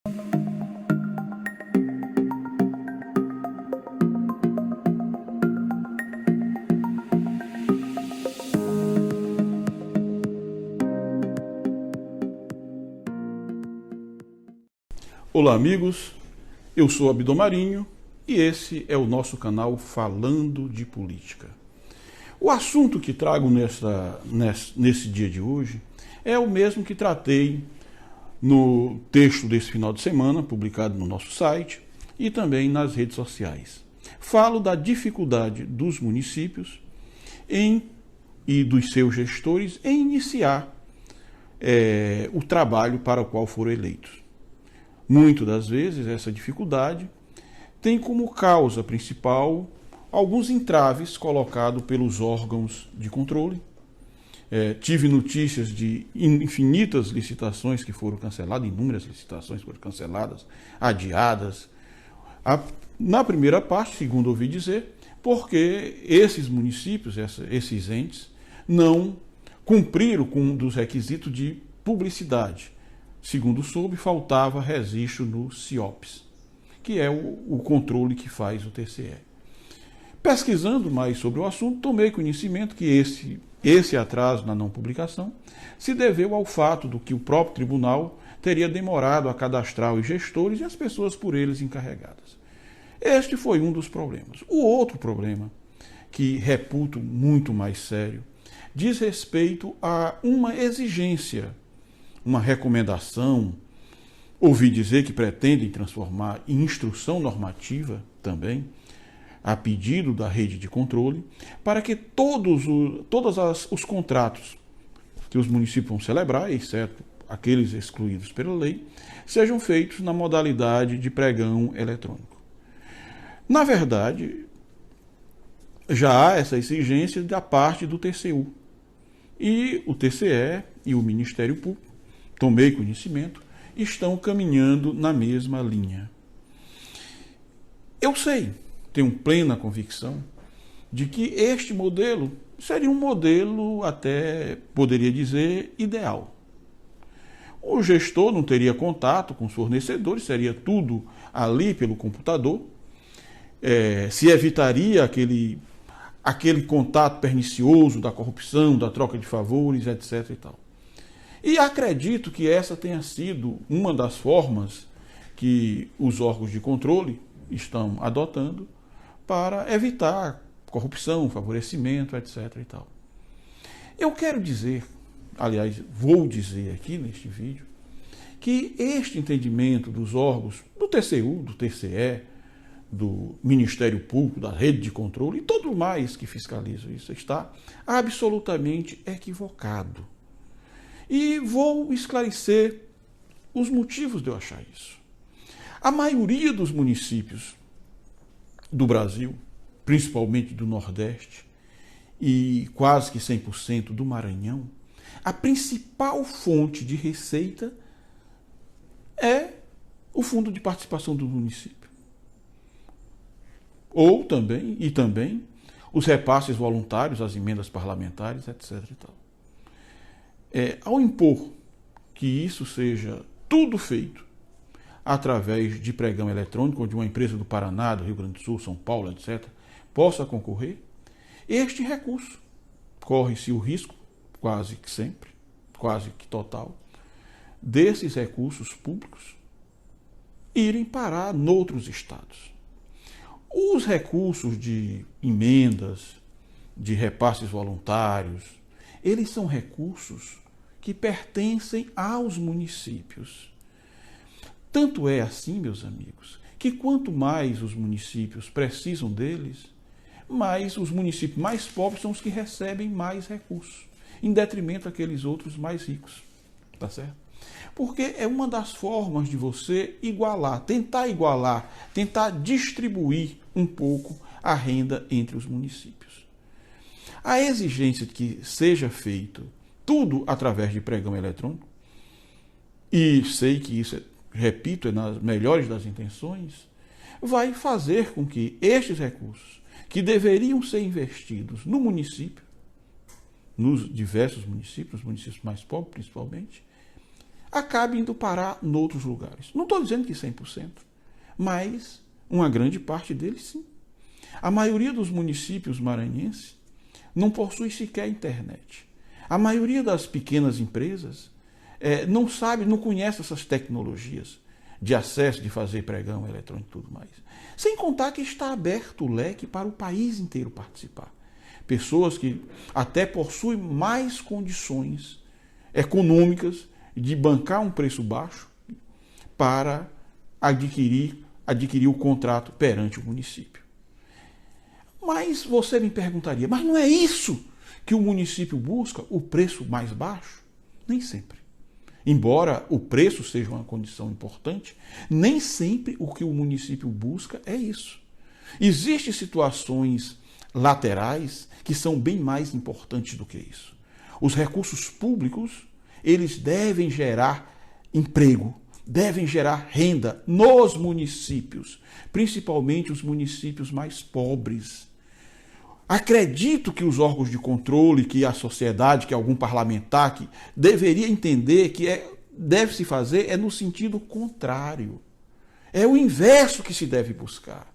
Olá amigos, eu sou Abdon Marinho e esse é o nosso canal Falando de Política. O assunto que trago nesse dia de hoje é o mesmo que tratei no texto desse final de semana, publicado no nosso site e também nas redes sociais. Falo da dificuldade dos municípios e dos seus gestores em iniciar o trabalho para o qual foram eleitos. Muitas das vezes, essa dificuldade tem como causa principal alguns entraves colocados pelos órgãos de controle. Tive notícias de infinitas licitações que foram canceladas, inúmeras licitações foram canceladas, adiadas. Na primeira parte, segundo ouvi dizer, porque esses municípios, esses entes, não cumpriram com um dos requisitos de publicidade. Segundo soube, faltava registro no CIOPS, que é o controle que faz o TCE. Pesquisando mais sobre o assunto, tomei conhecimento que esse atraso na não publicação se deveu ao fato de que o próprio tribunal teria demorado a cadastrar os gestores e as pessoas por eles encarregadas. Este foi um dos problemas. O outro problema, que reputo muito mais sério, diz respeito a uma exigência, uma recomendação, ouvi dizer que pretendem transformar em instrução normativa também, a pedido da rede de controle, para que todos os contratos que os municípios vão celebrar, exceto aqueles excluídos pela lei, sejam feitos na modalidade de pregão eletrônico. Na verdade, já há essa exigência da parte do TCU. E o TCE e o Ministério Público, tomei conhecimento, estão caminhando na mesma linha. Eu sei, tenho plena convicção de que este modelo seria um modelo até, poderia dizer, ideal. O gestor não teria contato com os fornecedores, seria tudo ali pelo computador, se evitaria aquele contato pernicioso da corrupção, da troca de favores, etc. e tal. E acredito que essa tenha sido uma das formas que os órgãos de controle estão adotando para evitar corrupção, favorecimento, etc. e tal. Eu quero dizer, aliás, vou dizer aqui neste vídeo, que este entendimento dos órgãos do TCU, do TCE, do Ministério Público, da rede de controle e todo mais que fiscaliza isso está absolutamente equivocado. E vou esclarecer os motivos de eu achar isso. A maioria dos municípios do Brasil, principalmente do Nordeste e quase que 100% do Maranhão, a principal fonte de receita é o Fundo de Participação do município. Ou também os repasses voluntários, as emendas parlamentares, etc. e tal. Ao impor que isso seja tudo feito através de pregão eletrônico, onde uma empresa do Paraná, do Rio Grande do Sul, São Paulo, etc., possa concorrer, este recurso corre-se o risco, quase que sempre, quase que total, desses recursos públicos irem parar noutros estados. Os recursos de emendas, de repasses voluntários, eles são recursos que pertencem aos municípios. Tanto é assim, meus amigos, que quanto mais os municípios precisam deles, mais os municípios mais pobres são os que recebem mais recursos, em detrimento daqueles outros mais ricos. Tá certo? Porque é uma das formas de você tentar distribuir um pouco a renda entre os municípios. A exigência de que seja feito tudo através de pregão eletrônico, e sei que isso, repito, é nas melhores das intenções, vai fazer com que estes recursos, que deveriam ser investidos no município, nos diversos municípios, os municípios mais pobres principalmente, acabe indo parar em outros lugares. Não estou dizendo que 100%, mas uma grande parte deles sim. A maioria dos municípios maranhenses não possui sequer internet. A maioria das pequenas empresas não sabe, não conhece essas tecnologias de acesso, de fazer pregão eletrônico e tudo mais. Sem contar que está aberto o leque para o país inteiro participar. Pessoas que até possuem mais condições econômicas de bancar um preço baixo para adquirir o contrato perante o município. Mas você me perguntaria, mas não é isso que o município busca, o preço mais baixo? Nem sempre. Embora o preço seja uma condição importante, nem sempre o que o município busca é isso. Existem situações laterais que são bem mais importantes do que isso. Os recursos públicos, eles devem gerar emprego, devem gerar renda nos municípios, principalmente os municípios mais pobres. Acredito que os órgãos de controle, que a sociedade, que algum parlamentar que deveria entender que deve-se fazer no sentido contrário. É o inverso que se deve buscar.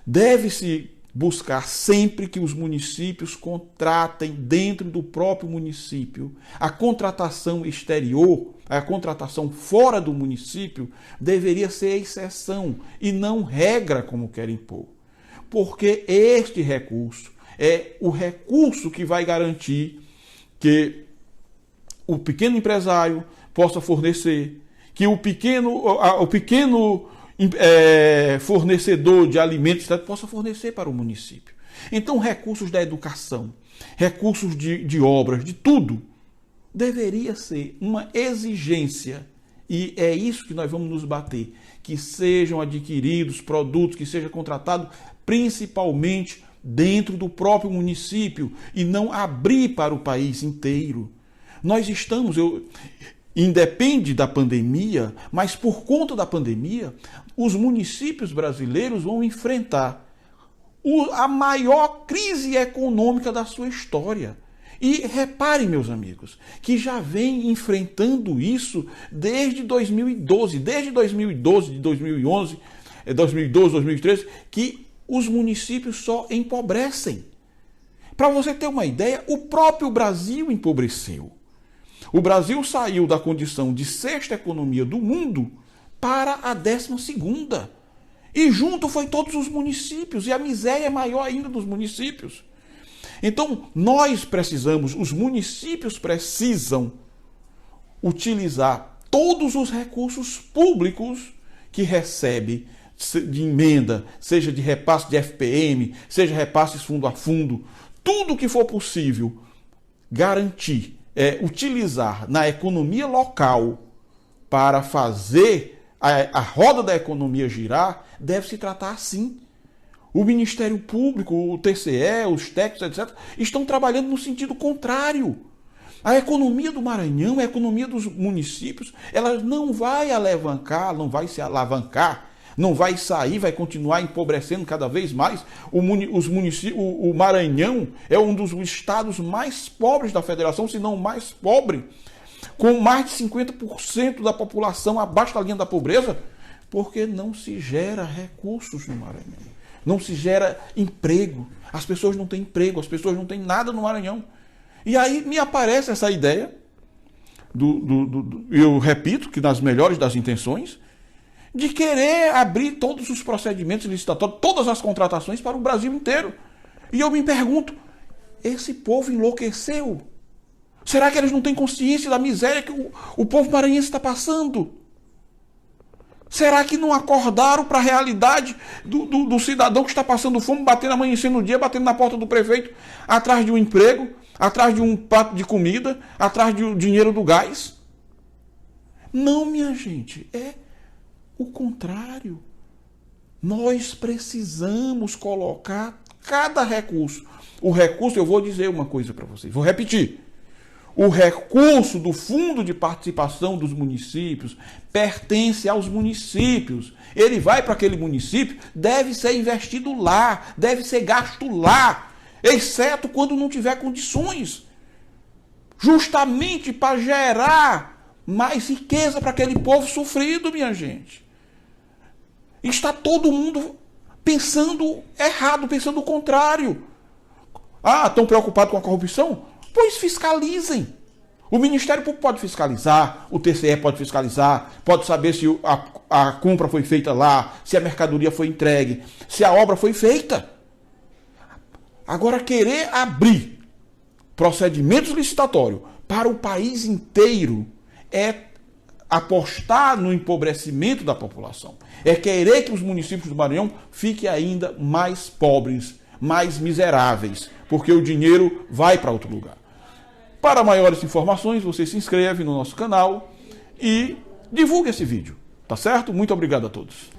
Deve-se buscar sempre que os municípios contratem dentro do próprio município. A contratação exterior, a contratação fora do município, deveria ser exceção e não regra como querem impor. Porque este recurso é o recurso que vai garantir que o pequeno empresário possa fornecer, que o pequeno fornecedor de alimentos possa fornecer para o município. Então, recursos da educação, recursos de obras, de tudo, deveria ser uma exigência. E é isso que nós vamos nos bater, que sejam adquiridos produtos, que seja contratado principalmente dentro do próprio município e não abrir para o país inteiro. Nós estamos, independe da pandemia, mas por conta da pandemia, os municípios brasileiros vão enfrentar a maior crise econômica da sua história. E reparem, meus amigos, que já vem enfrentando isso desde 2012, de 2011, 2012, 2013, que os municípios só empobrecem. Para você ter uma ideia, o próprio Brasil empobreceu. O Brasil saiu da condição de sexta economia do mundo para a 12ª. E junto foi todos os municípios, e a miséria é maior ainda dos municípios. Então, os municípios precisam utilizar todos os recursos públicos que recebe de emenda, seja de repasse de FPM, seja repasses fundo a fundo, tudo que for possível garantir, utilizar na economia local para fazer a roda da economia girar, deve se tratar assim. O Ministério Público, o TCE, os técnicos, etc., estão trabalhando no sentido contrário. A economia do Maranhão, a economia dos municípios, ela não vai alavancar, não vai se alavancar, não vai sair, vai continuar empobrecendo cada vez mais. O Maranhão é um dos estados mais pobres da federação, se não o mais pobre, com mais de 50% da população abaixo da linha da pobreza, porque não se gera recursos no Maranhão. Não se gera emprego. As pessoas não têm emprego, as pessoas não têm nada no Maranhão. E aí me aparece essa ideia, eu repito que nas melhores das intenções, de querer abrir todos os procedimentos licitatórios, todas as contratações para o Brasil inteiro. E eu me pergunto, esse povo enlouqueceu? Será que eles não têm consciência da miséria que o povo maranhense está passando? Será que não acordaram para a realidade do cidadão que está passando fome, batendo, amanhecendo no dia, batendo na porta do prefeito, atrás de um emprego, atrás de um prato de comida, atrás do dinheiro do gás? Não, minha gente, é o contrário. Nós precisamos colocar cada recurso. O recurso, eu vou dizer uma coisa para vocês, vou repetir. O recurso do Fundo de Participação dos Municípios pertence aos municípios. Ele vai para aquele município, deve ser investido lá, deve ser gasto lá, exceto quando não tiver condições. Justamente para gerar mais riqueza para aquele povo sofrido, minha gente. Está todo mundo pensando errado, pensando o contrário. Ah, estão preocupados com a corrupção? Pois fiscalizem. O Ministério Público pode fiscalizar, o TCE pode fiscalizar, pode saber se a compra foi feita lá, se a mercadoria foi entregue, se a obra foi feita. Agora, querer abrir procedimentos licitatórios para o país inteiro é apostar no empobrecimento da população. É querer que os municípios do Maranhão fiquem ainda mais pobres, mais miseráveis, porque o dinheiro vai para outro lugar. Para maiores informações, você se inscreve no nosso canal e divulgue esse vídeo, tá certo? Muito obrigado a todos.